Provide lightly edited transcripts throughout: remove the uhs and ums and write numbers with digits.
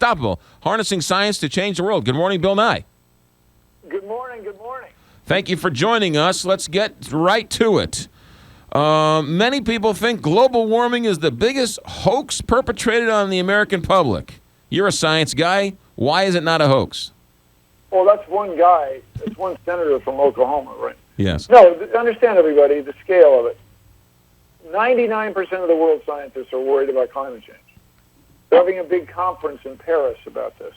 Unstoppable, Harnessing Science to Change the World. Good morning, Bill Nye. Good morning. Good morning. Thank you for joining us. Let's get right to it. Many people think global warming is the biggest hoax perpetrated on the American public. You're a science guy. Why is it not a hoax? Well, that's one guy. That's one senator from Oklahoma, right? Yes. No, understand, everybody, the scale of it. 99% of the world's scientists are worried about climate change. They're having a big conference in Paris about this.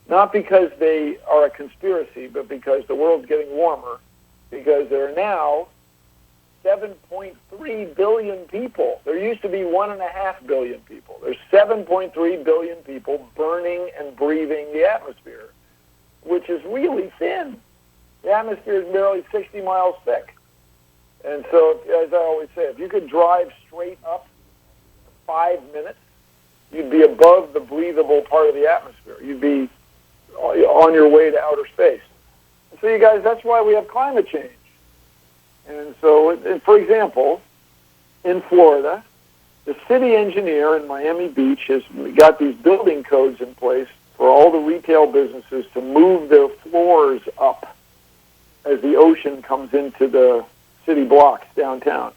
Not because they are a conspiracy, but because the world's getting warmer, because there are now 7.3 billion people. There used to be 1.5 billion people. There's 7.3 billion people burning and breathing the atmosphere, which is really thin. The atmosphere is barely 60 miles thick. And so, as I always say, if you could drive straight up 5 minutes, you'd be above the breathable part of the atmosphere. You'd be on your way to outer space. So, you guys, that's why we have climate change. And so, for example, in Florida, the city engineer in Miami Beach has got these building codes in place for all the retail businesses to move their floors up as the ocean comes into the city blocks downtown.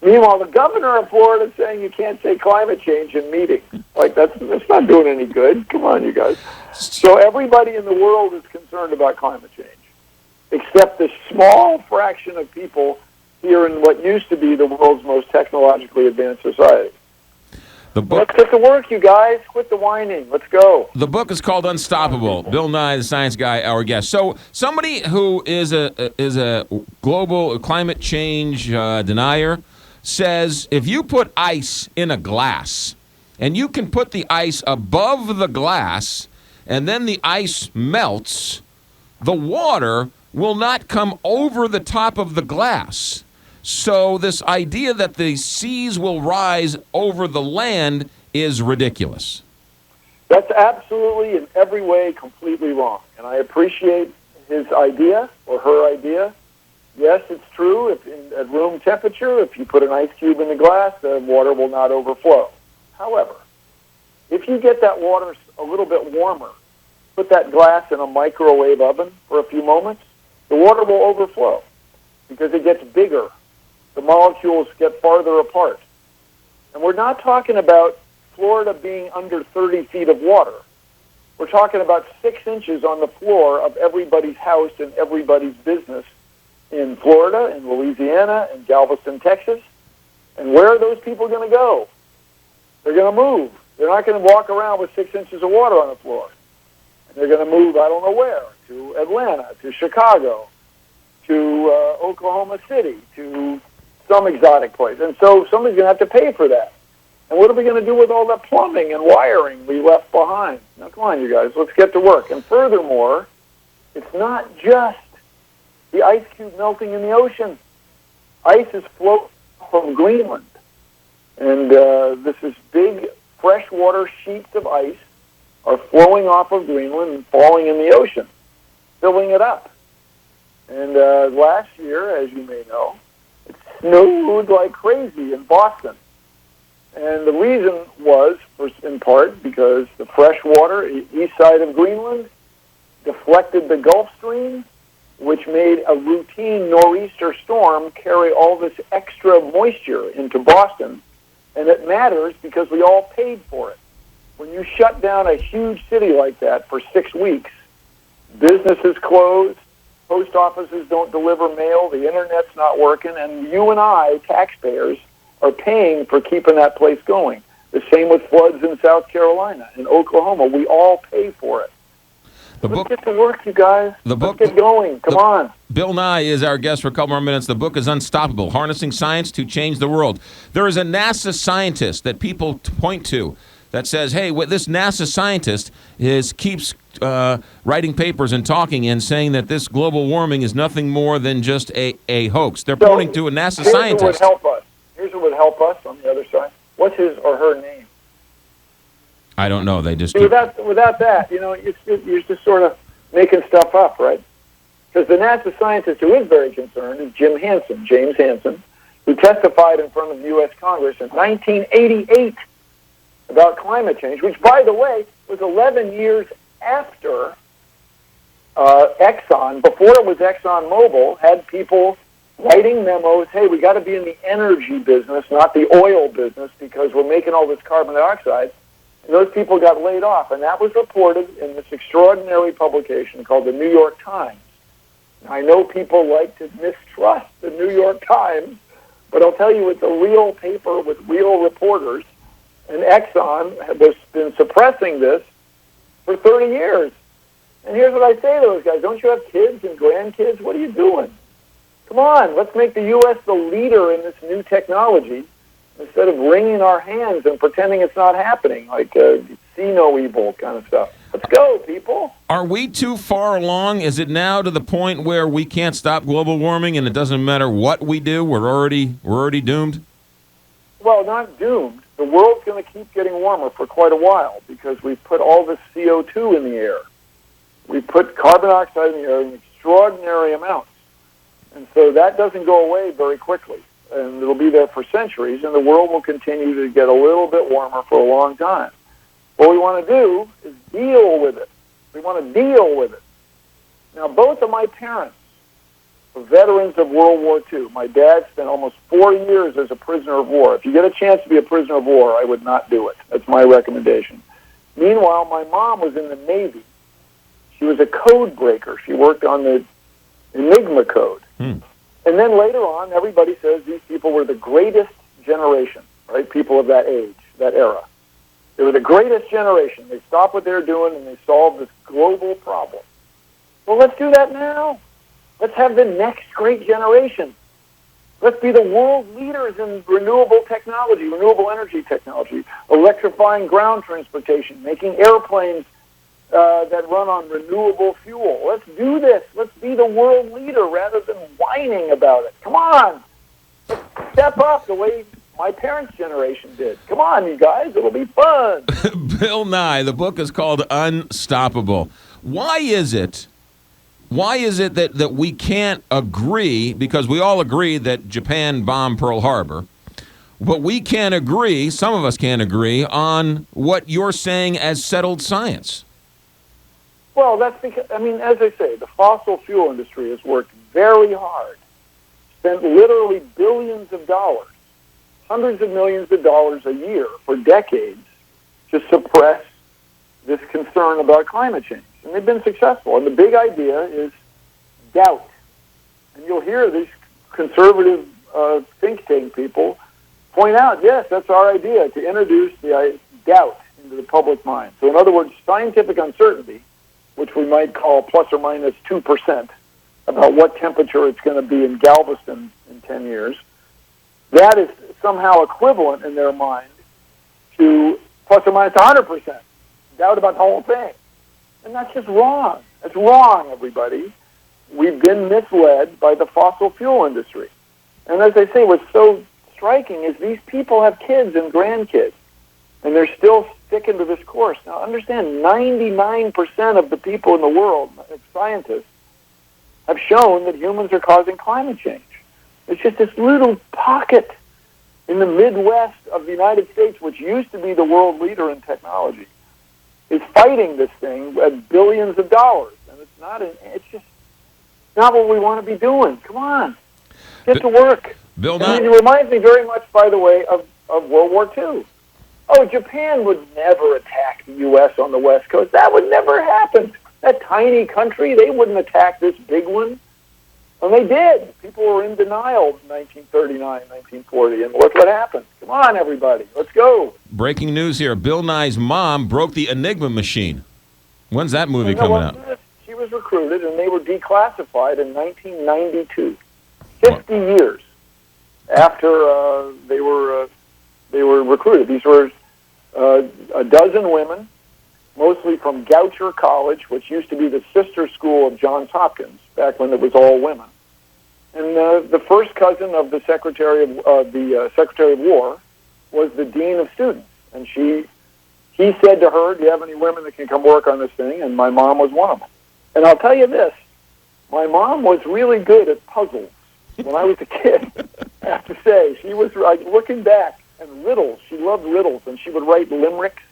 Meanwhile, the governor of Florida is saying you can't say climate change in meetings. Like, that's not doing any good. Come on, you guys. So everybody in the world is concerned about climate change, except the small fraction of people here in what used to be the world's most technologically advanced society. Let's get to work, you guys. Quit the whining. Let's go. The book is called Unstoppable. Bill Nye, the science guy, our guest. So somebody who is a global climate change denier says if you put ice in a glass and you can put the ice above the glass and then the ice melts, the water will not come over the top of the glass. So this idea that the seas will rise over the land is ridiculous. That's absolutely, in every way, completely wrong. And I appreciate his idea or her idea. Yes, it's true. If at room temperature, if you put an ice cube in the glass, the water will not overflow. However, if you get that water a little bit warmer, put that glass in a microwave oven for a few moments, the water will overflow because it gets bigger. The molecules get farther apart. And we're not talking about Florida being under 30 feet of water. We're talking about 6 inches on the floor of everybody's house and everybody's business in Florida, in Louisiana, in Galveston, Texas. And where are those people going to go? They're going to move. They're not going to walk around with 6 inches of water on the floor. And they're going to move, I don't know where, to Atlanta, to Chicago, to Oklahoma City, to some exotic place. And so somebody's going to have to pay for that. And what are we going to do with all that plumbing and wiring we left behind? Now, come on, you guys, let's get to work. And furthermore, it's not just the ice cube melting in the ocean. Ice is floating from Greenland. And this is big freshwater sheets of ice are flowing off of Greenland and falling in the ocean, filling it up. And last year, as you may know, it snowed like crazy in Boston. And the reason was, in part, because the fresh water east side of Greenland deflected the Gulf Stream, which made a routine nor'easter storm carry all this extra moisture into Boston. And it matters because we all paid for it. When you shut down a huge city like that for 6 weeks, businesses close, post offices don't deliver mail, the internet's not working, and you and I, taxpayers, are paying for keeping that place going. The same with floods in South Carolina, in Oklahoma. We all pay for it. Let's get to work, you guys. Let's get going. Come on. Bill Nye is our guest for a couple more minutes. The book is Unstoppable, Harnessing Science to Change the World. There is a NASA scientist that people point to that says, hey, this NASA scientist keeps writing papers and talking and saying that this global warming is nothing more than just a hoax. They're pointing to a NASA scientist. Here's what would help us on the other side. What's his or her name? I don't know. They just without that, you're just sort of making stuff up, right? Because the NASA scientist who is very concerned is James Hansen, who testified in front of the U.S. Congress in 1988 about climate change, which, by the way, was 11 years after Exxon, before it was ExxonMobil, had people writing memos, hey, we got to be in the energy business, not the oil business, because we're making all this carbon dioxide. And those people got laid off. And that was reported in this extraordinary publication called the New York Times. I know people like to mistrust the New York Times, but I'll tell you, it's a real paper with real reporters. And Exxon has been suppressing this for 30 years. And here's what I say to those guys. Don't you have kids and grandkids? What are you doing? Come on, let's make the U.S. the leader in this new technology instead of wringing our hands and pretending it's not happening, like see no evil kind of stuff. Let's go, people. Are we too far along? Is it now to the point where we can't stop global warming and it doesn't matter what we do? We're already doomed? Well, not doomed. The world's going to keep getting warmer for quite a while because we've put all this CO2 in the air. We put carbon dioxide in the air in extraordinary amounts. And so that doesn't go away very quickly. And it'll be there for centuries, and the world will continue to get a little bit warmer for a long time. What we want to do is deal with it. We want to deal with it. Now, both of my parents were veterans of World War II. My dad spent almost 4 years as a prisoner of war. If you get a chance to be a prisoner of war, I would not do it. That's my recommendation. Meanwhile, my mom was in the Navy. She was a code breaker. She worked on the Enigma code. And then later on, everybody says these people were the greatest generation, right? People of that age, that era. They were the greatest generation. They stopped what they were doing and they solved this global problem. Well, let's do that now. Let's have the next great generation. Let's be the world leaders in renewable technology, renewable energy technology, electrifying ground transportation, making airplanes that run on renewable fuel. Let's do this. Let's be the world leader rather than whining about it. Come on. Let's step up the way my parents' generation did. Come on, you guys. It'll be fun. Bill Nye, the book is called Unstoppable. Why is it that we can't agree, because we all agree that Japan bombed Pearl Harbor, but we can't agree, some of us can't agree, on what you're saying as settled science? Well, that's because, I mean, as I say, the fossil fuel industry has worked very hard, spent literally billions of dollars, hundreds of millions of dollars a year for decades to suppress this concern about climate change. And they've been successful. And the big idea is doubt. And you'll hear these conservative think tank people point out, yes, that's our idea, to introduce the doubt into the public mind. So in other words, scientific uncertainty, which we might call plus or minus 2% about what temperature it's going to be in Galveston in 10 years, that is somehow equivalent in their mind to plus or minus 100% doubt about the whole thing. And that's just wrong. That's wrong, everybody. We've been misled by the fossil fuel industry. And as I say, what's so striking is these people have kids and grandkids, and they're still sticking to this course. Now, understand, 99% of the people in the world, scientists, have shown that humans are causing climate change. It's just this little pocket in the Midwest of the United States, which used to be the world leader in technology, is fighting this thing at billions of dollars. And it's just not what we want to be doing. Come on. Get to work. Bill Nye. It reminds me very much, by the way, of World War II. Oh, Japan would never attack the U.S. on the West Coast. That would never happen. That tiny country, they wouldn't attack this big one. And they did. People were in denial in 1939, 1940. And look what happened. Come on, everybody. Let's go. Breaking news here. Bill Nye's mom broke the Enigma machine. When's that movie coming out? She was recruited, and they were declassified in 1992. 50 years after they were recruited. These were a dozen women, mostly from Goucher College, which used to be the sister school of Johns Hopkins back when it was all women. And the first cousin of the Secretary of War was the Dean of Students, and he said to her, "Do you have any women that can come work on this thing?" And my mom was one of them. And I'll tell you this: my mom was really good at puzzles when I was a kid. I have to say, she was like looking back and riddles. She loved riddles, and she would write limericks.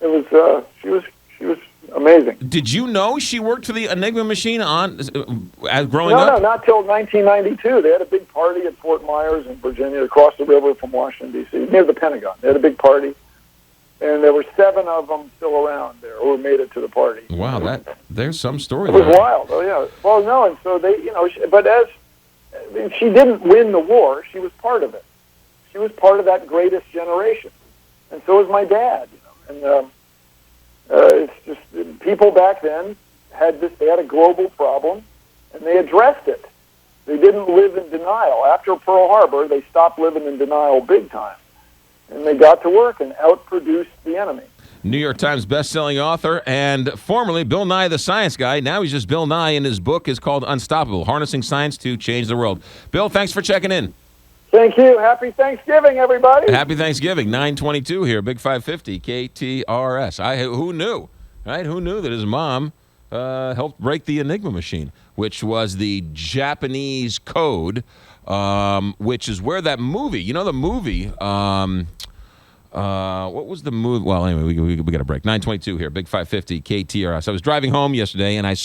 It was she was amazing. Did you know she worked for the Enigma machine growing No, up? not till 1992. They had a big party at Fort Myers in Virginia, across the river from Washington, D.C., near the Pentagon. They had a big party, and there were 7 of them still around there who made it to the party. Wow, there's some story It was there. wild. Oh, yeah. Well, no, and so they, but she didn't win the war. She was part of it. She was part of that greatest generation, and so was my dad. And it's just people back then they had a global problem, and they addressed it. They didn't live in denial. After Pearl Harbor, they stopped living in denial big time, and they got to work and outproduced the enemy. New York Times best-selling author and formerly Bill Nye the Science Guy. Now he's just Bill Nye, and his book is called Unstoppable, Harnessing Science to Change the World. Bill, thanks for checking in. Thank you. Happy Thanksgiving, everybody. Happy Thanksgiving. 9:22 here, Big 550, KTRS. Who knew, right? Who knew that his mom helped break the Enigma machine, which was the Japanese code, which is where that movie, the movie, what was the movie? Well, anyway, we got a break. 9:22 here, Big 550, KTRS. I was driving home yesterday, and I